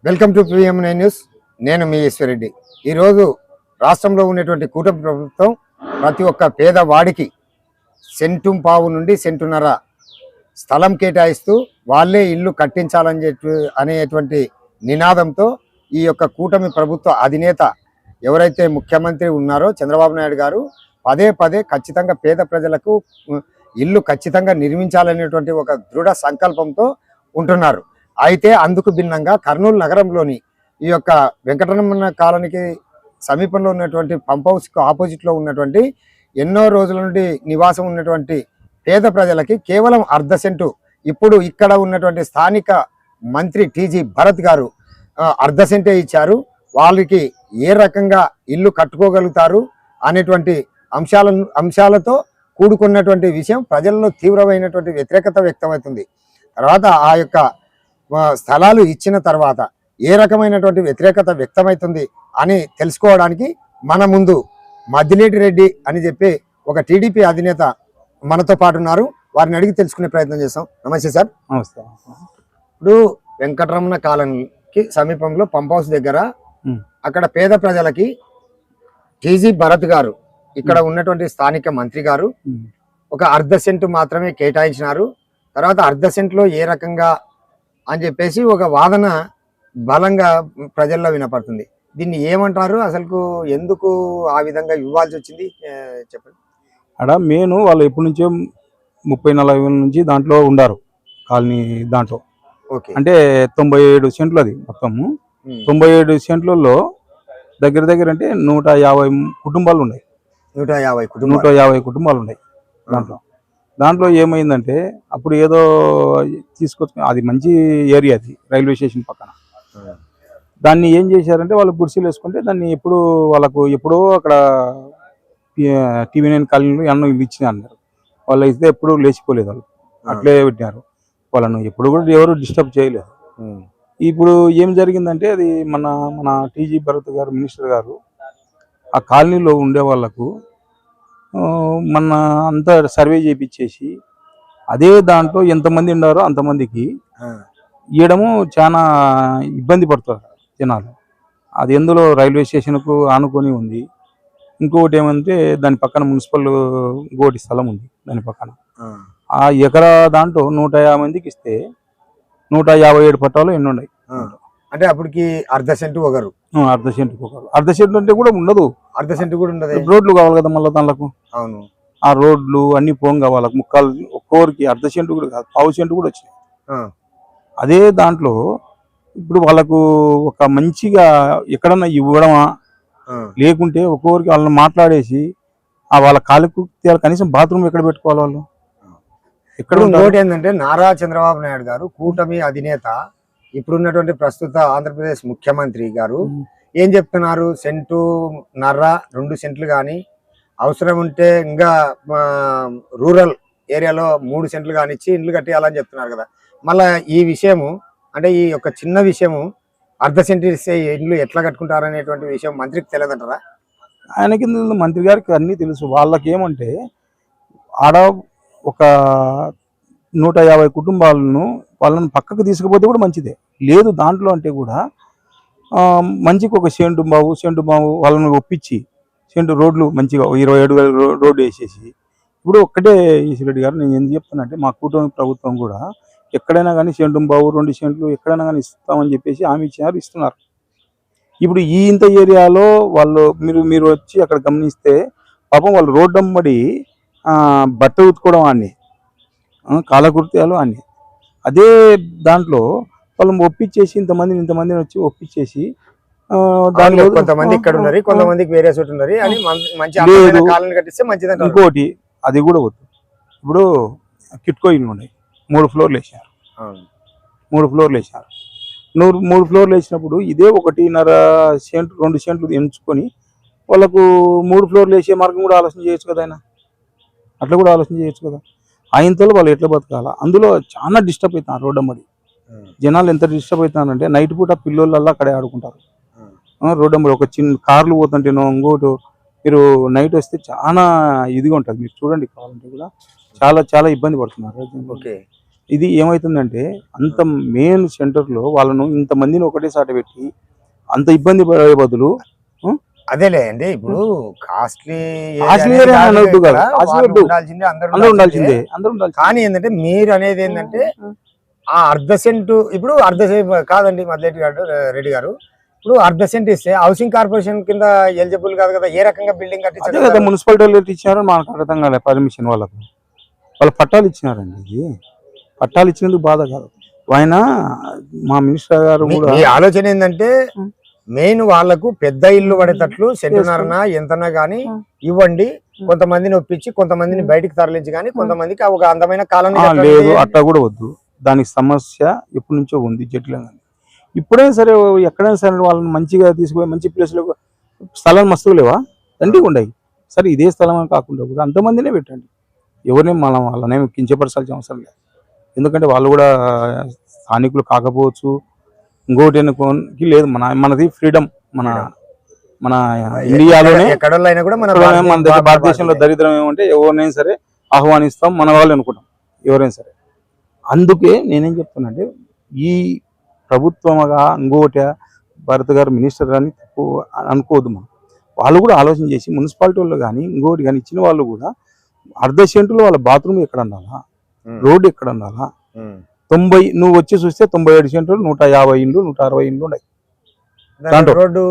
Welcome to PM9 news. నేను మీ ఈశ్వరెడ్డి. ఈరోజు రాష్ట్రంలో ఉన్నటువంటి కూటమి ప్రభుత్వం ప్రతి ఒక్క పేదవాడికి సెంటు పావు నుండి సెంటున్నర స్థలం కేటాయిస్తూ వాళ్ళే ఇల్లు కట్టించాలని అనేటువంటి నినాదంతో ఈ యొక్క కూటమి ప్రభుత్వ అధినేత ఎవరైతే ముఖ్యమంత్రి ఉన్నారో చంద్రబాబు నాయుడు గారు పదే పదే ఖచ్చితంగా పేద ప్రజలకు ఇల్లు ఖచ్చితంగా నిర్మించాలనేటువంటి ఒక దృఢ సంకల్పంతో ఉంటున్నారు. అయితే అందుకు భిన్నంగా కర్నూలు నగరంలోని ఈ యొక్క వెంకటరమణ కాలనీకి సమీపంలో ఉన్నటువంటి పంప్ హౌస్కు ఆపోజిట్లో ఉన్నటువంటి ఎన్నో రోజుల నుండి నివాసం ఉన్నటువంటి పేద ప్రజలకి కేవలం అర్ధ సెంటు ఇప్పుడు ఇక్కడ ఉన్నటువంటి స్థానిక మంత్రి టీజీ భరత్ గారు అర్ధ సెంటే ఇచ్చారు. వాళ్ళకి ఏ రకంగా ఇల్లు కట్టుకోగలుగుతారు అనేటువంటి అంశాలతో కూడుకున్నటువంటి విషయం ప్రజల్లో తీవ్రమైనటువంటి వ్యతిరేకత వ్యక్తమవుతుంది. తర్వాత ఆ యొక్క స్థలాలు ఇచ్చిన తర్వాత ఏ రకమైనటువంటి వ్యతిరేకత వ్యక్తమవుతుంది అని తెలుసుకోవడానికి మన ముందు మద్దిలేటి రెడ్డి అని చెప్పి ఒక టీడీపీ అధినేత మనతో పాటు ఉన్నారు. వారిని అడిగి తెలుసుకునే ప్రయత్నం చేస్తాం. నమస్తే సార్. నమస్తే. ఇప్పుడు వెంకటరమణ కాలనీకి సమీపంలో పంప్ హౌస్ దగ్గర అక్కడ పేద ప్రజలకి టీజీ భరత్ గారు ఇక్కడ ఉన్నటువంటి స్థానిక మంత్రి గారు ఒక అర్ధ సెంటు మాత్రమే కేటాయించినారు. తర్వాత అర్ధ సెంట్లో ఏ రకంగా అని చెప్పేసి ఒక వాదన బలంగా ప్రజల్లో వినపడుతుంది. దీన్ని ఏమంటారు, అసలు ఎందుకు ఆ విధంగా ఇవ్వాల్సి వచ్చింది చెప్పండి. అక్కడ మెయిన్ వాళ్ళు ఎప్పటి నుంచో 30-40 నుంచి దాంట్లో ఉండారు కాలనీ. దాంట్లో అంటే 97 సెంట్లు అది మొత్తము. 97 సెంట్లలో దగ్గర దగ్గర అంటే 150 కుటుంబాలు ఉన్నాయి. 150 కుటుంబాలు ఉన్నాయి దాంట్లో ఏమైందంటే అప్పుడు ఏదో తీసుకొచ్చి, అది మంచి ఏరియా, అది రైల్వే స్టేషన్ పక్కన. దాన్ని ఏం చేశారంటే వాళ్ళు గుడిసెలు వేసుకుంటే దాన్ని ఎప్పుడో అక్కడ TV9 కాలనీలో ఎన్నో ఇల్లు ఇచ్చిన అన్నారు. వాళ్ళు అయితే ఎప్పుడు లేచిపోలేదు, వాళ్ళు అట్లే పెట్టినారు. వాళ్ళను ఎప్పుడు కూడా ఎవరు డిస్టర్బ్ చేయలేదు. ఇప్పుడు ఏం జరిగిందంటే అది మన టీజీ భరత్ గారు మినిస్టర్ గారు ఆ కాలనీలో ఉండే వాళ్ళకు మన అంతా సర్వే చేయించేసి అదే దాంట్లో ఎంతమంది ఉన్నారో అంతమందికి ఇవ్వడము చాలా ఇబ్బంది పడుతుంది జనాలు. అది ఎందులో రైల్వే స్టేషన్కు ఆనుకొని ఉంది. ఇంకొకటి ఏమంటే దాని పక్కన మున్సిపల్ గోటి స్థలం ఉంది. దాని పక్కన ఆ ఎకరా దాంట్లో 150 మందికి ఇస్తే 157 పట్టాలు ఎన్ని ఉన్నాయి అంటే అప్పటికి అర్ధ సెంటు ఒకరు. అర్ధ సెంటు అంటే కూడా ఉండదు. అర్ధ సెంటు కూడా ఉండదు. రోడ్లు కావాలి కదా మళ్ళీ దానికి. అవును, ఆ రోడ్లు అన్ని పోంగా వాళ్ళకి ముక్కలు ఒక్కోరికి అర్ధ సెంటు కూడా కాదు, పావు సెంటు కూడా వచ్చినాయి. అదే దాంట్లో ఇప్పుడు వాళ్ళకు ఒక మంచిగా ఎక్కడన్నా ఇవ్వడమా, లేకుంటే ఒక్కొక్కరికి వాళ్ళని మాట్లాడేసి వాళ్ళ కాళ్ళకు కనీసం బాత్రూమ్ ఎక్కడ పెట్టుకోవాలి వాళ్ళు ఎక్కడ. ఇంకోటి ఏంటంటే నారా చంద్రబాబు నాయుడు గారు కూటమి అధినేత, ఇప్పుడున్నటువంటి ప్రస్తుత ఆంధ్రప్రదేశ్ ముఖ్యమంత్రి గారు ఏం చెప్తున్నారు, సెంటు నర్ర 2 సెంట్లు కానీ అవసరం ఉంటే ఇంకా రూరల్ ఏరియాలో 3 సెంట్లు కానిచ్చి ఇండ్లు కట్టేయాలని చెప్తున్నారు కదా. మళ్ళీ ఈ విషయము అంటే ఈ యొక్క చిన్న విషయము అర్ధ సెంటు ఇస్తే ఇండ్లు ఎట్లా కట్టుకుంటారనేటువంటి విషయం మంత్రికి తెలియదంటారా? ఆయనకి మంత్రి గారికి అన్నీ తెలుసు. వాళ్ళకి ఏమంటే ఆడ ఒక 150 కుటుంబాలను వాళ్ళని పక్కకు తీసుకుపోతే కూడా మంచిదే. లేదు దాంట్లో అంటే కూడా మంచిగా ఒక సెంటు బావు వాళ్ళని ఒప్పించి సెంటు రోడ్లు మంచిగా 27 రోడ్డు వేసేసి, ఇప్పుడు ఒక్కటే ఈశ్వరెడ్డి గారు నేను ఏం చెప్తానంటే మా కూటమి ప్రభుత్వం కూడా ఎక్కడైనా కానీ సెంటు బావు 2 సెంట్లు ఎక్కడైనా కానీ ఇస్తామని చెప్పేసి హామీ ఇస్తున్నారు. ఇప్పుడు ఈ ఇంత ఏరియాలో వాళ్ళు మీరు వచ్చి అక్కడ గమనిస్తే పాపం వాళ్ళు రోడ్డు అమ్మడి బట్ట ఉతుకోవడం అన్నీ, కాలకృత్యాలు అన్నీ. అదే దాంట్లో వాళ్ళు ఒప్పించేసి ఇంతమందిని వచ్చి ఒప్పించేసి దానిలో కొంతమంది ఇక్కడ ఉన్నారు, కొంతమందికి వేరే చోటు ఉన్నారు అని మంచి కాలనీ కట్టిస్తే మంచిది. ఇంకోటి అది కూడా వద్దు. ఇప్పుడు కిట్కో ఇల్లు ఉన్నాయి, 3 ఫ్లోర్లు వేసారు. 3 ఫ్లోర్లు వేసారు. 3 ఫ్లోర్లు వేసినప్పుడు ఇదే 1.5 సెంటు 2 సెంట్లు ఎంచుకొని వాళ్ళకు 3 ఫ్లోర్లు వేసే మార్గం కూడా ఆలోచన చేయొచ్చు కదా. ఆయన అట్లా కూడా ఆలోచన చేయొచ్చు కదా. ఆయనతో వాళ్ళు ఎట్లా బతకాలా? అందులో చాలా డిస్టర్బ్ అవుతున్నారు. రోడ్డు అమ్మడి జనాలు ఎంత డిస్టర్బ్ అవుతున్నారంటే నైట్ పూట పిల్లలల్లా అక్కడే ఆడుకుంటారు. రోడ్డు అమ్మడి ఒక చిన్న కార్లు పోతుంటేనో ఇంకోటి మీరు నైట్ వస్తే చాలా ఇదిగా ఉంటుంది. మీరు చూడండి కావాలంటే కూడా చాలా ఇబ్బంది పడుతున్నారు. ఓకే, ఇది ఏమవుతుందంటే అంత మెయిన్ సెంటర్లో వాళ్ళను ఇంతమందిని ఒకటేసారి పెట్టి అంత ఇబ్బంది పడే బదులు అదేలే అండి, ఇప్పుడు కాస్ట్లీ కాస్ట్లీ ఏరియా అని అనొద్దు కదా, కాస్ట్లీ వద్దు. ఉండాల్సిందే, అందరూ ఉండాల్సిందే, అందరూ ఉండాల్సిందే. కానీ ఏంటంటే మీరు అనేది ఏంటంటే ఆ అర్ధ సెంటు, ఇప్పుడు అర్ధ సెంటు కాదండి రెడ్డి గారు, ఇప్పుడు అర్ధ సెంట్ ఇస్తే హౌసింగ్ కార్పొరేషన్ కింద ఎలిజిబుల్ కాదు కదా, ఏ రకంగా బిల్డింగ్ అదే కదా కట్టించారు? మున్సిపాలిటీ వాళ్ళు ఇచ్చినారని మనకు అర్థం కాలే పర్మిషన్ వాళ్ళకు. వాళ్ళు పట్టాలు ఇచ్చినారండి, ఇది పట్టాలు ఇచ్చినందుకు బాధ కాదు. ఆయన మా మినిస్టర్ గారు కూడా మీ ఆలోచన ఏంటంటే మెయిన్ వాళ్ళకు పెద్ద ఇల్లు పడేటట్లు సెంటున్నరనా ఎంతనా గానీ ఇవ్వండి, కొంతమందిని ఒప్పించి కొంతమందిని బయటికి తరలించి కానీ కొంతమందికి ఒక అందమైన కాలనీ లేదు, అట్లా కూడా వద్దు. దానికి సమస్య ఎప్పటి నుంచో ఉంది జట్లంగా. ఇప్పుడైనా సరే ఎక్కడైనా సరే వాళ్ళని మంచిగా తీసుకుపోయి మంచి ప్లేస్లో స్థలాలు మస్తుగా లేవా దండిగా ఉన్నాయి. సరే ఇదే స్థలం అని కాకుండా కూడా అంతమందినే పెట్టండి, ఎవరిని వాళ్ళనేమి కించపరచాల్సిన అవసరం లేదు. ఎందుకంటే వాళ్ళు కూడా స్థానికులు కాకపోవచ్చు, ఇంకోటి అనుకోనికి లేదు. మనది ఫ్రీడమ్, మన ఇండియాలోనే మన భారతదేశంలో దరిద్రం ఏమంటే ఎవరినైనా సరే ఆహ్వానిస్తాం, మన వాళ్ళు అనుకుంటాం ఎవరైనా సరే. అందుకే నేనేం చెప్తున్నా ఈ ప్రభుత్వముగా ఇంకోటి భరత్ గారు మినిస్టర్ అని తప్పు అనుకోవద్దు. వాళ్ళు కూడా ఆలోచన చేసి మున్సిపాలిటీ వాళ్ళు కానీ ఇంకోటి కానీ ఇచ్చిన వాళ్ళు కూడా అర్ధ సెంటులో వాళ్ళ బాత్రూమ్ ఎక్కడ ఉండాలా, రోడ్డు ఎక్కడ ఉండాలా, 90 నువ్వు వచ్చి చూస్తే 97 సెంట్లు 150 ఇండ్లు 160 ఇండ్లు ఉన్నాయి. రోడ్డు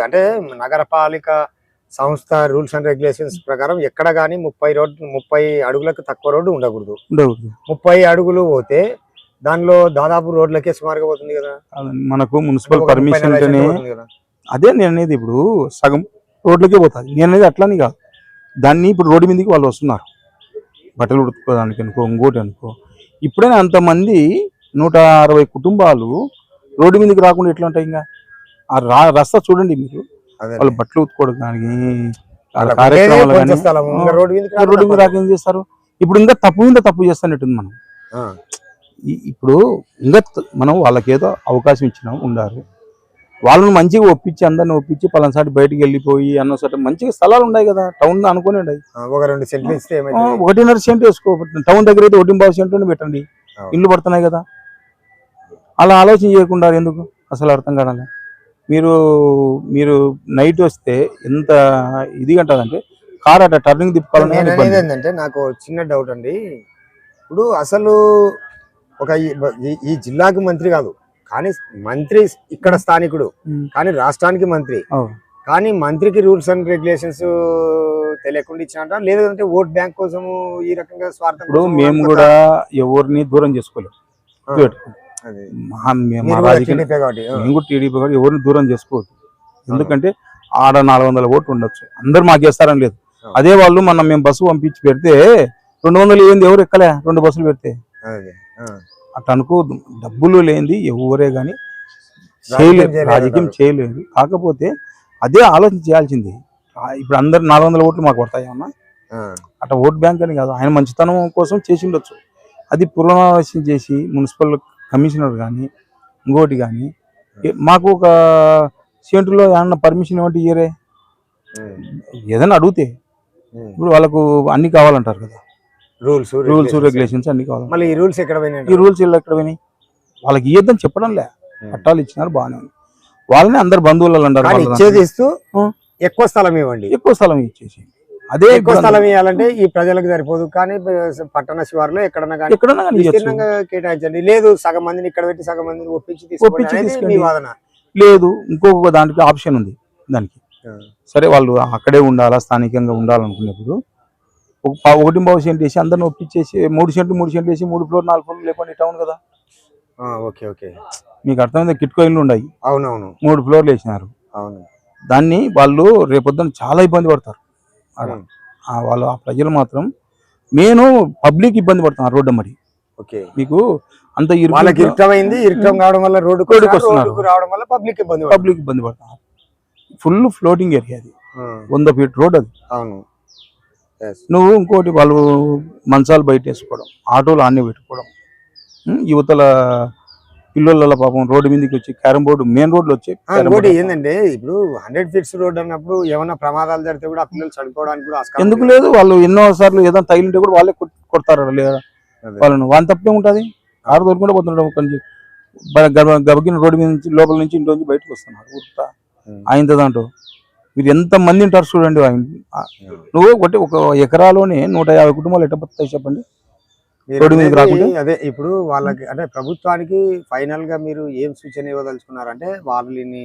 అంటే నగరపాలిక సంస్థ రూల్స్ అండ్ రెగ్యులేషన్స్ ప్రకారం ఎక్కడ గానీ 30 అడుగులకు తక్కువ రోడ్డు ఉండకూడదు. 30 అడుగులు పోతే దానిలో దాదాపు రోడ్లకే సుమారుగా పోతుంది కదా. మనకు మున్సిపల్ పర్మిషన్ అంటేనే అదే నేను అనేది, ఇప్పుడు సగం రోడ్లకే పోతుంది. నేను అనేది అట్లని కాదు, దాన్ని ఇప్పుడు రోడ్డు మీదకి వాళ్ళు వస్తున్నారు బట్టలు ఉడుకోవడానికి అనుకో, ఇంకోటి అనుకో. ఇప్పుడైనా అంతమంది 160 కుటుంబాలు రోడ్డు మీదకి రాకుండా ఎట్లా ఉంటాయి? ఇంకా ఆ రస్తా చూడండి మీరు, వాళ్ళు బట్టలు ఉతుకోవడం కానీ కార్యక్రమాలు కానీ రోడ్డు మీద రాక ఏం చేస్తారు? ఇప్పుడు ఇంకా తప్పు చేస్తానట్టుంది మనం. ఇప్పుడు ఇంకా మనం వాళ్ళకి ఏదో అవకాశం ఇచ్చినాం ఉండాలి, వాళ్ళని మంచిగా ఒప్పించి అందరిని ఒప్పించి పలానాసారి బయటకు వెళ్ళిపోయి అన్నసరి మంచిగా స్థలాలు ఉన్నాయి కదా టౌన్ అనుకుని ఉన్నాయి. 1-2 సెంట్లు ఇస్తే 1.5 సెంట్ వేసుకో, టౌన్ దగ్గర అయితే 1.5 సెంట్లు పెట్టండి, ఇల్లు పడుతున్నాయి కదా. అలా ఆలోచన చేయకుండా ఎందుకు అసలు అర్థం కావాలి. మీరు నైట్ వస్తే ఎంత ఇది అంటదంటే కార్ అట్లా టర్నింగ్ తిప్పుకోవాలని. ఏంటంటే నాకు చిన్న డౌట్ అండి, ఇప్పుడు అసలు ఒక ఈ జిల్లాకి మంత్రి కాదు కానీ మంత్రి ఇక్కడ స్థానికుడు, కానీ రాష్ట్రానికి మంత్రి, కానీ మంత్రికి రూల్స్ అండ్ రెగ్యులేషన్స్ తెలియకుండా ఇచ్చినట్ట, లేదంటే ఓట్ బ్యాంక్ కోసము ఈ రకంగా స్వార్థం. ఇప్పుడు మేము కూడా ఎవరిని దూరం చేసుకోలేము, టీడీపీ కాబట్టి ఎవరిని దూరం చేసుకోవద్దు. ఎందుకంటే ఆడ 400 ఓట్లు ఉండొచ్చు, అందరు మాకు వేస్తారని లేదు. అదే వాళ్ళు మేము బస్సు పంపించి పెడితే 200 ఏంది, ఎవరు ఎక్కలే 2 బస్సులు పెడితే. అట్లా అనుకోవద్దు, డబ్బులు లేనిది ఎవరే కానీ రాజకీయం చేయలేదు. కాకపోతే అదే ఆలోచన చేయాల్సింది. ఇప్పుడు అందరు 400 ఓట్లు మాకు పడతాయన్నా, అట్లా ఓట్ బ్యాంక్ అని కాదు, ఆయన మంచితనం కోసం చేసి ఉండొచ్చు. అది పునరాలోచన చేసి మున్సిపల్ కమిషనర్ కానీ ఇంకోటి కానీ మాకు ఒక సెంటులో ఏమన్నా పర్మిషన్ ఇవ్వండి ఇయరే ఏదైనా అడిగితే. ఇప్పుడు వాళ్ళకు అన్ని కావాలంటారు కదా, రూల్స్ రెగ్యులేషన్స్ అన్ని కావాలి. మళ్ళీ ఈ రూల్స్ ఎక్కడ పోయినాయి? ఈ రూల్స్ ఎక్కడ పోయినాయి? వాళ్ళకి ఇవ్వద్దని చెప్పడం లే, పట్టాలు ఇచ్చినారు బాగానే ఉంది. వాళ్ళని అందరు బంధువులు అంటారు, ఇచ్చేది ఇస్తూ ఎక్కువ స్థలం ఇవ్వండి, ఎక్కువ స్థలం ఇచ్చేసి. అదే ఎక్కువ స్థలం ఇవ్వాలంటే ఈ ప్రజలకు సరిపోదు, కానీ పట్టణ శివారులో ఎక్కడన్నా కేటాయించండి. లేదు సగం మందిని ఇక్కడ పెట్టి సగం మందిని ఒప్పించి తీసుకొని వాదన లేదు. ఇంకొక దానికి ఆప్షన్ ఉంది దానికి. సరే వాళ్ళు అక్కడే ఉండాలా, స్థానికంగా ఉండాలనుకున్నప్పుడు 1.5 సెంట్ వేసి అందరిని ఒప్పించేసి 3 సెంట్లు వేసి 3 ఫ్లోర్ 4 ఫ్లోర్ లేపండి టౌన్ కదా. మీకు అర్థమైంది, కిట్కో ఇల్లు ఉన్నాయి, అవునవును 3 ఫ్లోర్లు వేసినారు. దాన్ని వాళ్ళు రేపొద్దున చాలా ఇబ్బంది పడతారు. వాళ్ళు ఆ ప్రజలు మాత్రం నేను పబ్లిక్ ఇబ్బంది పడుతున్నారు రోడ్డు. మరి మీకు అంత ఇరుకం కావడం వల్ల రోడ్డుకి రావడం వల్ల పబ్లిక్ ఇబ్బంది పడుతున్నారు. ఫుల్ ఫ్లోటింగ్ ఏరియా అది, 100 ఫీట్ రోడ్ అది. నువ్వు ఇంకోటి వాళ్ళు మంచాలు బయట వేసుకోవడం, ఆటోలు ఆన్నే పెట్టుకోవడం, యువతల పిల్లల పాపం రోడ్డు మీదకి వచ్చి క్యారమ్ బోర్డు మెయిన్ రోడ్లు వచ్చి. ఏంటంటే ఇప్పుడు 100 ఫీట్స్ రోడ్ అన్నప్పుడు ఏమైనా ప్రమాదాలు జరిగితే కూడా ఆ పిల్లలు చనిపోవడానికి కూడా ఎందుకు లేదు. వాళ్ళు ఎన్నో సార్లు ఏదైనా తగిలింటే కూడా వాళ్ళే కొడతారు. అదే. వాళ్ళను వాళ్ళ తప్పే ఉంటుంది. కారు దొరుకుంటే పోతున్నాడు కొంచెం గబకిన రోడ్డు మీద నుంచి లోపల నుంచి ఇంట్లో నుంచి బయటకు వస్తున్నారు ఊరుతా ఆయన దాంట్లో. మీరు ఎంత మంది ఉంటారు చూడండి. నువ్వు ఒక ఎకరాలోనే 150 కుటుంబాలు ఎట్ట బతుకుతాయి చెప్పండి మీరు రోడ్డు మీదకి అనేది రాకుంటే? అదే ఇప్పుడు వాళ్ళకి అంటే ప్రభుత్వానికి ఫైనల్ గా మీరు ఏం సూచన ఇవ్వదలుచుకున్నారంటే వాళ్ళని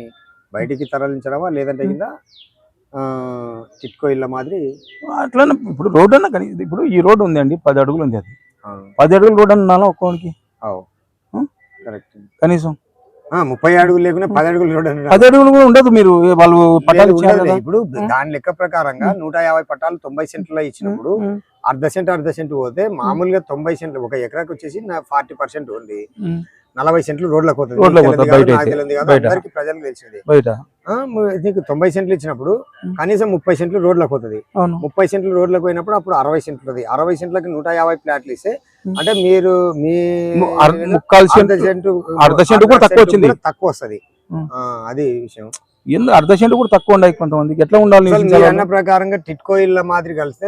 బయటికి తరలించడమా లేదంటే కింద చిట్కో ఇళ్ళ మాదిరి అట్లనే ఇప్పుడు రోడ్డు అన్నా కానీ ఇప్పుడు ఈ రోడ్డు ఉంది అండి 10 అడుగులు ఉంది. అది ఆ, 10 అడుగులు రోడ్డు అన్నా ఒక్కోనికి అవు, కరెక్ట్. కనీసం 30 అడుగులు లేకుండా 10 అడుగులు రోడ్డు అనడం 10 అడుగులు కూడా ఉండదు. మీరు వాళ్ళు పట్టాలు ఇచ్చారు ఉండదు. కదా. ఇప్పుడు దాని లెక్క ప్రకారంగా 150 పట్టాలు 90 సెంట్లలో ఇచ్చినప్పుడు అర్ధ సెంట్ పోతే మామూలుగా 90 సెంట్లు ఒక ఎకరాకి వచ్చేసి 40% ఉంది. 40 సెంట్లు రోడ్లకు పోతుంది. రోడ్లకు పోతుంది, మీకు తెలియదు బయట కాదు, నాకు అయితే. తెలియదు కాదు, బయట. అందరికీ ప్రజలకు తెలిసింది. బయట నీకు 90 సెంట్లు ఇచ్చినప్పుడు కనీసం 30 సెంట్లు రోడ్లకు పోతుంది. అవును 30 సెంట్లు రోడ్లకు పోయినప్పుడు అప్పుడు 60 సెంట్లు 60 సెంట్లకి 150 ప్లాట్లు ఇస్తే అంటే మీరు మీ ముక్కాలు అర్ధ సెంటు అర్ధ సెంటు కూడా తక్కువ వచ్చింది. తక్కువ వస్తుంది. అది విషయం. ఎందుకు అర్ధ సెంటు కూడా తక్కువ ఉండాలి కొంతమందికి. ఎట్లా ఉండాలి? అసలు మీరు అన్న ప్రకారంగా టిట్కో ఇళ్ళ మాదిరి కలిస్తే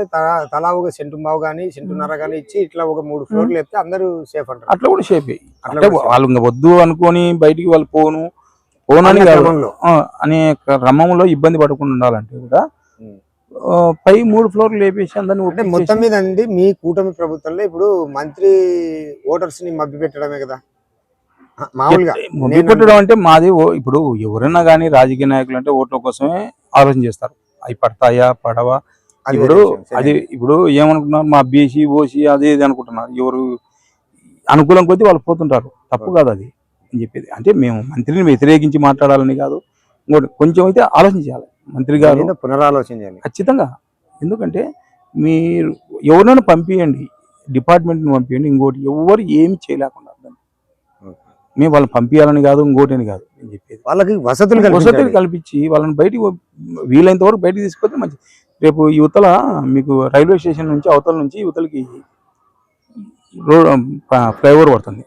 తలా ఒక సెంటు బావు గానీ సెంటున్నర గానీ ఇచ్చి ఇట్లా ఒక 3 ఫ్లోర్లు లేపితే అందరూ సేఫ్ అంటారు. అట్లా కూడా షేప్ అట్లా అంటే కూడా వాళ్ళు ఇంకా వద్దు అనుకొని బయటికి వాళ్ళు పోను అని అనే కాదు. క్రమంలో. అనే క్రమంలో ఇబ్బంది పడకుండా ఉండాలంటే కూడా పై 3 ఫ్లోర్లు లేపేసి అందరినీ అంటే మొత్తం మీద అండి మీ కూటమి ప్రభుత్వంలో ఇప్పుడు మంత్రి ఓటర్స్ ని మభ్య పెట్టడమే కదా మామూలుగా. పెట్టడం అంటే మాది ఇప్పుడు ఎవరైనా కానీ రాజకీయ నాయకులు అంటే ఓట్ల కోసమే ఆలోచన చేస్తారు. అవి పడతాయా పడవా. అది ఇప్పుడు వేరే విషయం. అది ఇప్పుడు ఏమనుకుంటున్నారు, మా బీసీ ఓసీ అదే ఇది అనుకుంటున్నారు. ఎవరు అనుకూలం కొద్దీ వాళ్ళు పోతుంటారు. తప్పు కాదు అది అని చెప్పేది. అంటే మేము మంత్రిని వ్యతిరేకించి మాట్లాడాలని కాదు, ఇంకోటి కొంచెం అయితే ఆలోచించాలి మంత్రి గారు ఏదో పునరాలోచన చేయాలి. ఖచ్చితంగా. ఎందుకంటే మీరు ఎవరైనా పంపించండి, డిపార్ట్మెంట్ని పంపించండి, ఇంకోటి ఎవరు ఏమి చేయలేకుండా మేము వాళ్ళని పంపించాలని కాదు, ఇంకోటి అని కాదు అని చెప్పేది. వాళ్ళకి వసతులు కల్పించి వాళ్ళని బయటికి వీలైనంత వరకు బయటికి తీసుకుపోతే మంచిది. రేపు యువతల మీకు రైల్వే స్టేషన్ నుంచి అవతల నుంచి యువతలకి రోడ్ ఫ్లైఓవర్ పడుతుంది.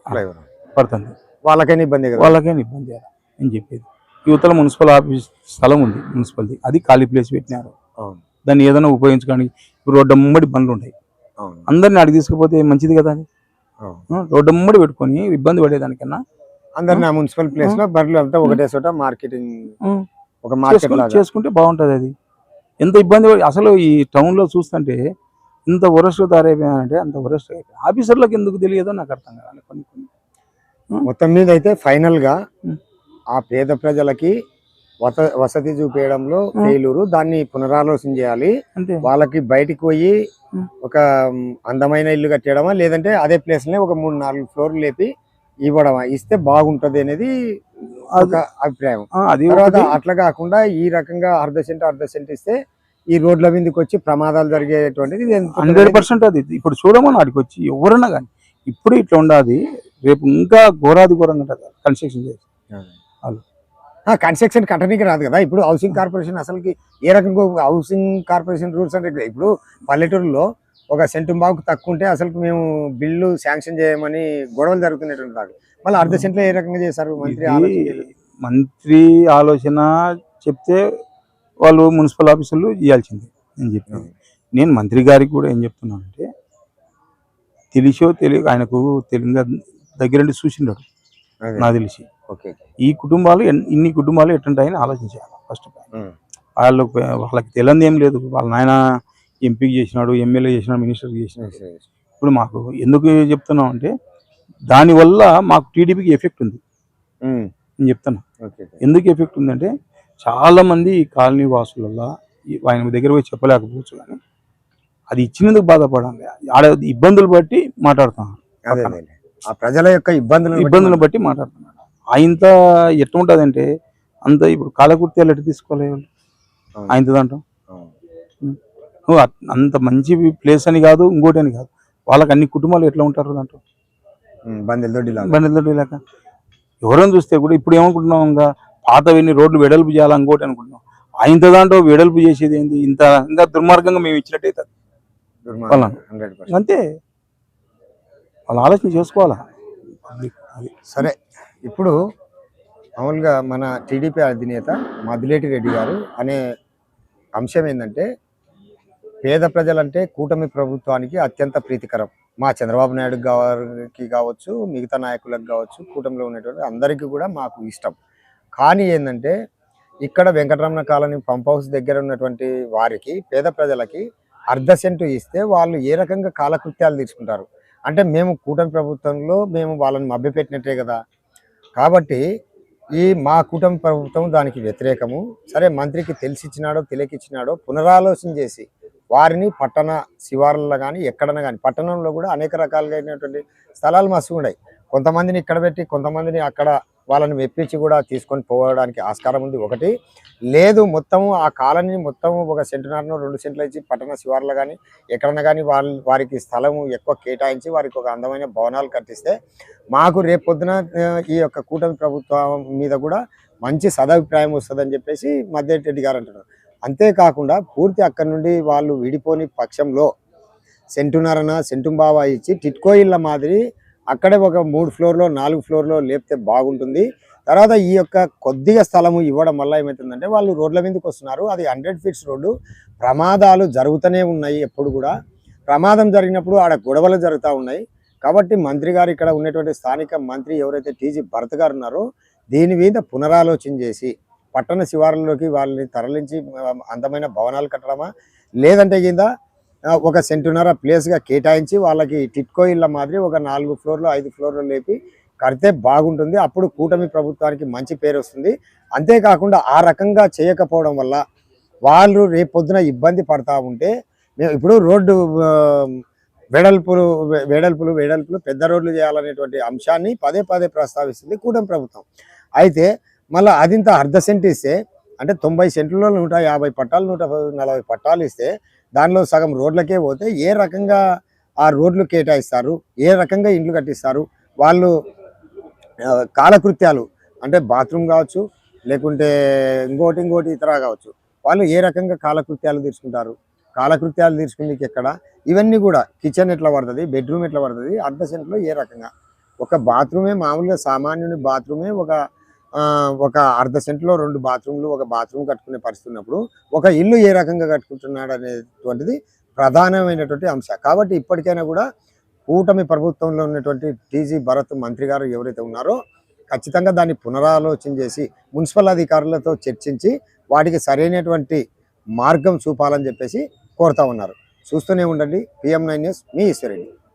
వాళ్ళకైనా ఇబ్బంది కదా. వాళ్ళకైనా ఇబ్బంది అని చెప్పేది. యువతల మున్సిపల్ ఆఫీస్ స్థలం ఉంది, మున్సిపాలిటీ, అది ఖాళీ ప్లేస్ పెట్టినారు. దాన్ని ఏదైనా ఉపయోగించుకోవడానికి రోడ్డు అమ్మడి బండ్లు ఉంటాయి. అందరిని అడిగి తీసుకుపోతే మంచిది కదా. అది రోడ్డు అమ్మడి పెట్టుకొని ఇబ్బంది పడేదానికన్నా అందరినీ మున్సిపల్ ప్లేస్ లో బర్రెలు అంతా ఒకటే చోట మార్కెటింగ్ ఒక మార్కెట్ చేసుకుంటే బాగుంటది. అది ఎంత ఇబ్బంది అసలు ఈ టౌన్ లో చూస్తుంటే ఇంత వరస్ట్ తయారైపోయానంటే అంత వరస్ట్ అయిపోయింది. ఆఫీసర్లకు ఎందుకు తెలియదో నాకు అర్థం కావాలి. కొన్ని మొత్తం మీద అయితే ఫైనల్ గా ఆ పేద ప్రజలకి వసతి చూపేయడంలో ఫెయిలూరు. దాన్ని పునరాలోచన చేయాలి. వాళ్ళకి బయటికి పోయి ఒక అందమైన ఇల్లు కట్టేయడమా లేదంటే అదే ప్లేస్ నే ఒక 3-4 ఫ్లోర్లు లేపి ఇవ్వడమా ఇస్తే బాగుంటది అనేది ఒక అభిప్రాయం. తర్వాత అట్లా కాకుండా ఈ రకంగా అర్ధ సెంట్ ఇస్తే ఈ రోడ్ల మీదకి వచ్చి ప్రమాదాలు జరిగేటువంటిది 100% అది. ఇప్పుడు చూడమని వాడికి వచ్చి ఎవరన్నా కానీ ఇప్పుడు ఇట్లా ఉండాది, రేపు ఇంకా ఘోరాది ఘోరంగా కన్స్ట్రక్షన్ చేసి కన్స్ట్రక్షన్ కట్టడానికి రాదు కదా. ఇప్పుడు హౌసింగ్ కార్పొరేషన్ అసలుకి ఏ రకంగా హౌసింగ్ కార్పొరేషన్ రూల్స్ అంటే ఇప్పుడు పల్లెటూరులో ఒక సెంటు బావుకు తక్కువ ఉంటే అసలు మేము బిల్లు శాంక్షన్ చేయమని గొడవలు జరుగుతున్నటువంటి రాదు. మళ్ళీ అర్ధ సెంట్లో ఏ రకంగా చేశారు మంత్రి ఆలోచన చెప్తే వాళ్ళు మున్సిపల్ ఆఫీసర్లు ఇవ్వాల్సిందే అని చెప్పాను. నేను మంత్రి గారికి కూడా ఏం చెప్తున్నానంటే తెలిసో తెలియక ఆయనకు తెలుగు దగ్గరండి చూసిండాడు నాకు తెలిసి. ఈ కుటుంబాలు ఇన్ని కుటుంబాలు ఎట్టుంటాయని ఆలోచించాలి ఫస్ట్. వాళ్ళకి తెలియదు ఏం లేదు. వాళ్ళ నాయన ఎంపీకి చేసినాడు, ఎమ్మెల్యే చేసినాడు, మినిస్టర్ చేసినాడు. ఇప్పుడు మాకు ఎందుకు చెప్తున్నాం అంటే దానివల్ల మాకు టీడీపీకి ఎఫెక్ట్ ఉంది నేను చెప్తున్నా. ఎందుకు ఎఫెక్ట్ ఉందంటే చాలా మంది కాలనీ వాసులలో ఆయన దగ్గర పోయి చెప్పలేకపోవచ్చు, కానీ అది ఇచ్చినందుకు బాధపడాలి. ఆడ ఇబ్బందులు బట్టి మాట్లాడుతున్నాను, ప్రజల యొక్క ఇబ్బందులను బట్టి మాట్లాడుతున్నాడు. ఆయనత ఎట్లా ఉంటుంది అంటే అంత ఇప్పుడు కాలకృత్యాలు ఎట్లా తీసుకోవాలి ఆయనతో దాంట్లో. అంత మంచి ప్లేస్ అని కాదు, ఇంకోటి అని కాదు, వాళ్ళకి అన్ని కుటుంబాలు ఎట్లా ఉంటారు దాంట్లో బండిలతోటి లేక. ఎవరైనా చూస్తే కూడా ఇప్పుడు ఏమనుకుంటున్నాం, ఇంకా పాతవన్నీ రోడ్లు వెడల్పు చేయాలి ఇంకోటి అనుకుంటున్నాం. ఆయనతో దాంట్లో వెడల్పు చేసేది ఏంది, ఇంత ఇంకా దుర్మార్గంగా మేము ఇచ్చినట్టయితే అంతే. వాళ్ళు ఆలోచన చేసుకోవాలా. సరే, ఇప్పుడు మామూలుగా మన టీడీపీ అధినేత మద్దిలేటి రెడ్డి గారు అనే అంశం ఏంటంటే పేద ప్రజలంటే కూటమి ప్రభుత్వానికి అత్యంత ప్రీతికరం. మా చంద్రబాబు నాయుడు గారికి కావచ్చు, మిగతా నాయకులకు కావచ్చు, కూటమిలో ఉన్నటువంటి అందరికీ కూడా మాకు ఇష్టం. కానీ ఏంటంటే ఇక్కడ వెంకటరమణ కాలనీ పంప్ హౌస్ దగ్గర ఉన్నటువంటి వారికి, పేద ప్రజలకి అర్ధ సెంటు ఇస్తే వాళ్ళు ఏ రకంగా కాలకృత్యాలు తీసుకుంటారు. అంటే మేము కూటమి ప్రభుత్వంలో మేము వాళ్ళని మభ్యపెట్టినట్టే కదా. కాబట్టి మా కూటమి ప్రభుత్వం దానికి వ్యతిరేకము. సరే, మంత్రికి తెలిసిచ్చినాడో తెలియకిచ్చినాడో పునరాలోచన చేసి వారిని పట్టణ శివార్లలో కానీ ఎక్కడన్నా కానీ, పట్టణంలో కూడా అనేక రకాలుగా అయినటువంటి స్థలాలు మస్తు ఉన్నాయి. కొంతమందిని ఇక్కడ పెట్టి కొంతమందిని అక్కడ వాళ్ళని మెప్పించి కూడా తీసుకొని పోవడానికి ఆస్కారం ఉంది. ఒకటి లేదు, మొత్తము ఆ కాలనీ మొత్తము 1 సెంటున్నరనో 2 సెంట్లు ఇచ్చి పట్టణ శివార్లు కానీ ఎక్కడన్నా కానీ వారికి స్థలము ఎక్కువ కేటాయించి వారికి ఒక అందమైన భవనాలు కట్టిస్తే మాకు రేపొద్దున ఈ యొక్క కూటమి ప్రభుత్వం మీద కూడా మంచి సదభిప్రాయం వస్తుందని చెప్పేసి మద్దిరెడ్డి గారు అంటున్నారు. అంతేకాకుండా పూర్తి అక్కడి నుండి వాళ్ళు విడిపోని పక్షంలో సెంటున్నరన సెంటుంబావ ఇచ్చి టిట్కో ఇళ్ళ మాదిరి అక్కడే ఒక 3 ఫ్లోర్లో 4 ఫ్లోర్లో లేపితే బాగుంటుంది. తర్వాత ఈ యొక్క కొద్దిగా స్థలము ఇవ్వడం వల్ల ఏమవుతుందంటే వాళ్ళు రోడ్ల మీదకి వస్తున్నారు. అది 100 ఫీట్స్ రోడ్డు, ప్రమాదాలు జరుగుతూనే ఉన్నాయి. ఎప్పుడు కూడా ప్రమాదం జరిగినప్పుడు ఆడ గొడవలు జరుగుతూ ఉన్నాయి. కాబట్టి మంత్రి గారు, ఇక్కడ ఉన్నటువంటి స్థానిక మంత్రి ఎవరైతే టీజీ భరత్ గారు ఉన్నారో దీని మీద పునరాలోచన చేసి పట్టణ శివారుల్లోకి వాళ్ళని తరలించి అందమైన భవనాలు కట్టడమా, లేదంటే కింద 1 సెంటున్నర ప్లేస్గా కేటాయించి వాళ్ళకి టిట్కో ఇళ్ళ మాదిరి ఒక 4 ఫ్లోర్లు 5 ఫ్లోర్లు లేపి కడితే బాగుంటుంది. అప్పుడు కూటమి ప్రభుత్వానికి మంచి పేరు వస్తుంది. అంతేకాకుండా ఆ రకంగా చేయకపోవడం వల్ల వాళ్ళు రేపొద్దున ఇబ్బంది పడతా ఉంటే, మేము ఇప్పుడు రోడ్డు వెడల్పులు పెద్ద రోడ్లు చేయాలనేటువంటి అంశాన్ని పదే పదే ప్రస్తావిస్తుంది కూటమి ప్రభుత్వం. అయితే మళ్ళీ అదింత అర్ధ సెంట్ ఇస్తే, అంటే 90 సెంట్లలో 150 పట్టాలు 140 పట్టాలు ఇస్తే దానిలో సగం రోడ్లకే పోతే ఏ రకంగా ఆ రోడ్లు కేటాయిస్తారు, ఏ రకంగా ఇండ్లు కట్టిస్తారు? వాళ్ళు కాలకృత్యాలు అంటే బాత్రూమ్ కావచ్చు, లేకుంటే ఇంకోటి ఇతర కావచ్చు, వాళ్ళు ఏ రకంగా కాలకృత్యాలు తీసుకుంటారు? కాలకృత్యాలు తీసుకునేకి ఎక్కడ? ఇవన్నీ కూడా కిచెన్ ఎట్లా పడుతుంది, బెడ్రూమ్ ఎట్లా పడుతుంది, అర్ధ సెంట్లో ఏ రకంగా? ఒక బాత్రూమే మామూలుగా సామాన్యుని బాత్రూమే ఒక అర్ధ సెంట్లో 2 బాత్రూమ్లు, ఒక బాత్రూమ్ కట్టుకునే పరిస్థితి ఉన్నప్పుడు ఒక ఇల్లు ఏ రకంగా కట్టుకుంటున్నాడు అనేటువంటిది ప్రధానమైనటువంటి అంశం. కాబట్టి ఇప్పటికైనా కూడా కూటమి ప్రభుత్వంలో ఉన్నటువంటి టీజీ భరత్ మంత్రి గారు ఎవరైతే ఉన్నారో ఖచ్చితంగా దాన్ని పునరాలోచన చేసి మున్సిపల్ అధికారులతో చర్చించి వాటికి సరైనటువంటి మార్గం చూపాలని చెప్పేసి కోరుతా ఉన్నారు. చూస్తూనే ఉండండి PM9 న్యూస్, మీ ఈశ్వరెడ్డి.